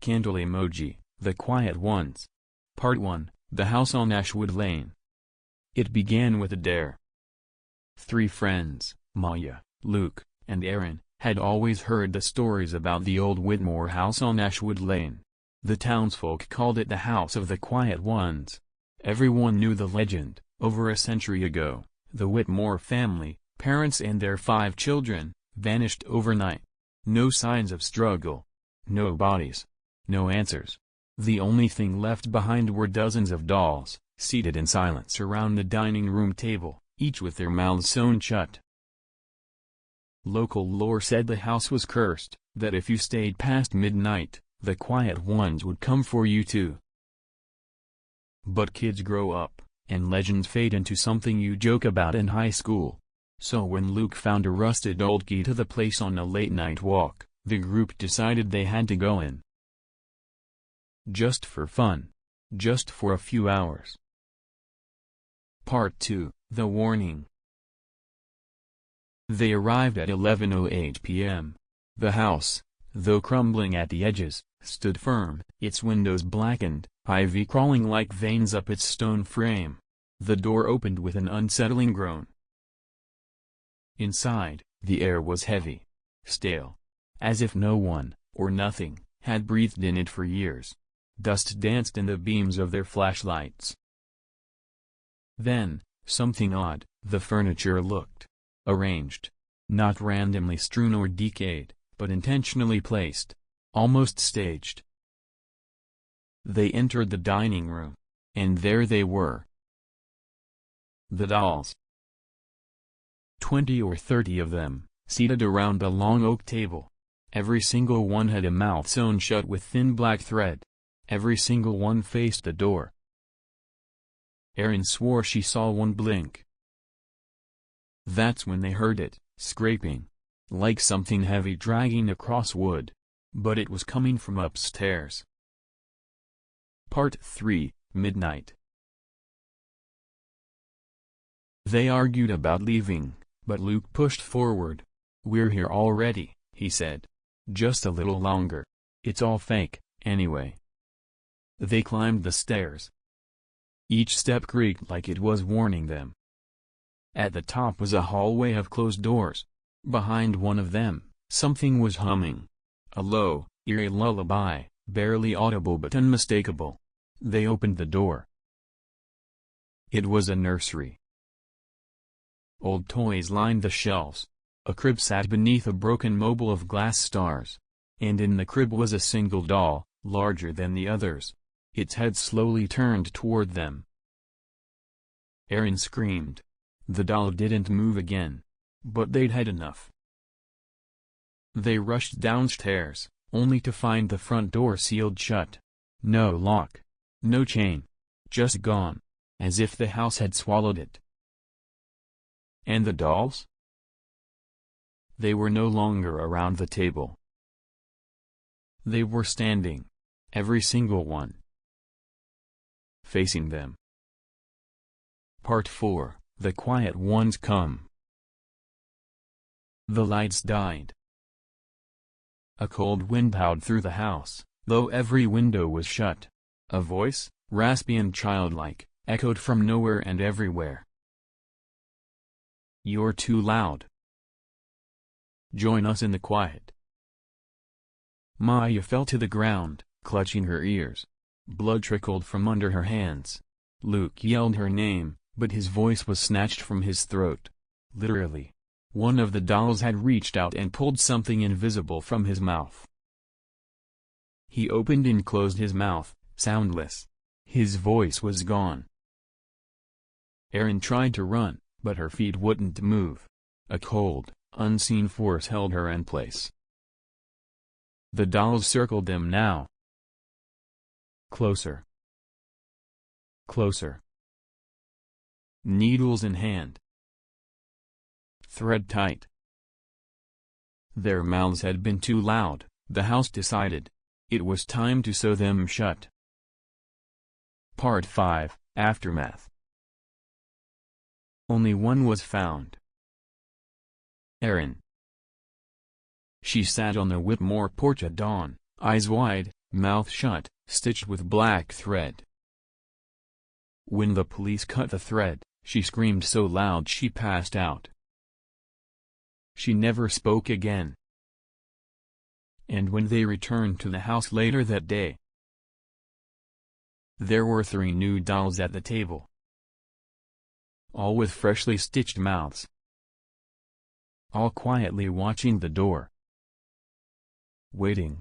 Candle emoji, The Quiet Ones. Part 1, The House on Ashwood Lane. It began with a dare. 3 friends, Maya, Luke, and Erin, had always heard the stories about the old Whitmore House on Ashwood Lane. The townsfolk called it the House of the Quiet Ones. Everyone knew the legend. Over a century ago, the Whitmore family, parents and their 5 children, vanished overnight. No signs of struggle. No bodies. No answers. The only thing left behind were dozens of dolls, seated in silence around the dining room table, each with their mouths sewn shut. Local lore said the house was cursed, that if you stayed past midnight, the Quiet Ones would come for you too. But kids grow up, and legends fade into something you joke about in high school. So when Luke found a rusted old key to the place on a late-night walk, the group decided they had to go in. Just for fun. Just for a few hours. Part 2, The Warning. They arrived at 11:08 p.m. The house, though crumbling at the edges, stood firm, its windows blackened, ivy crawling like veins up its stone frame. The door opened with an unsettling groan. Inside, the air was heavy. Stale. As if no one, or nothing, had breathed in it for years. Dust danced in the beams of their flashlights. Then, something odd, the furniture looked arranged. Not randomly strewn or decayed, but intentionally placed. Almost staged. They entered the dining room. And there they were. The dolls. 20 or 30 of them, seated around a long oak table. Every single one had a mouth sewn shut with thin black thread. Every single one faced the door. Erin swore she saw one blink. That's when they heard it, scraping. Like something heavy dragging across wood. But it was coming from upstairs. Part 3, Midnight. They argued about leaving, but Luke pushed forward. "We're here already," he said. "Just a little longer. It's all fake, anyway." They climbed the stairs. Each step creaked like it was warning them. At the top was a hallway of closed doors. Behind one of them, something was humming. A low, eerie lullaby, barely audible but unmistakable. They opened the door. It was a nursery. Old toys lined the shelves. A crib sat beneath a broken mobile of glass stars. And in the crib was a single doll, larger than the others. Its head slowly turned toward them. Erin screamed. The doll didn't move again. But they'd had enough. They rushed downstairs, only to find the front door sealed shut. No lock. No chain. Just gone. As if the house had swallowed it. And the dolls? They were no longer around the table. They were standing. Every single one. Facing them. Part 4, The Quiet Ones Come. The lights died. A cold wind howled through the house, though every window was shut. A voice, raspy and childlike, echoed from nowhere and everywhere. "You're too loud. Join us in the quiet." Maya fell to the ground, clutching her ears. Blood trickled from under her hands. Luke yelled her name, but his voice was snatched from his throat. Literally. One of the dolls had reached out and pulled something invisible from his mouth. He opened and closed his mouth, soundless. His voice was gone. Erin tried to run, but her feet wouldn't move. A cold, unseen force held her in place. The dolls circled them now. Closer. Closer. Needles in hand. Thread tight. Their mouths had been too loud, the house decided. It was time to sew them shut. Part 5, Aftermath. Only one was found. Erin. She sat on the Whitmore porch at dawn, eyes wide, mouth shut, stitched with black thread. When the police cut the thread, she screamed so loud she passed out. She never spoke again. And when they returned to the house later that day, there were 3 new dolls at the table, all with freshly stitched mouths, all quietly watching the door, waiting.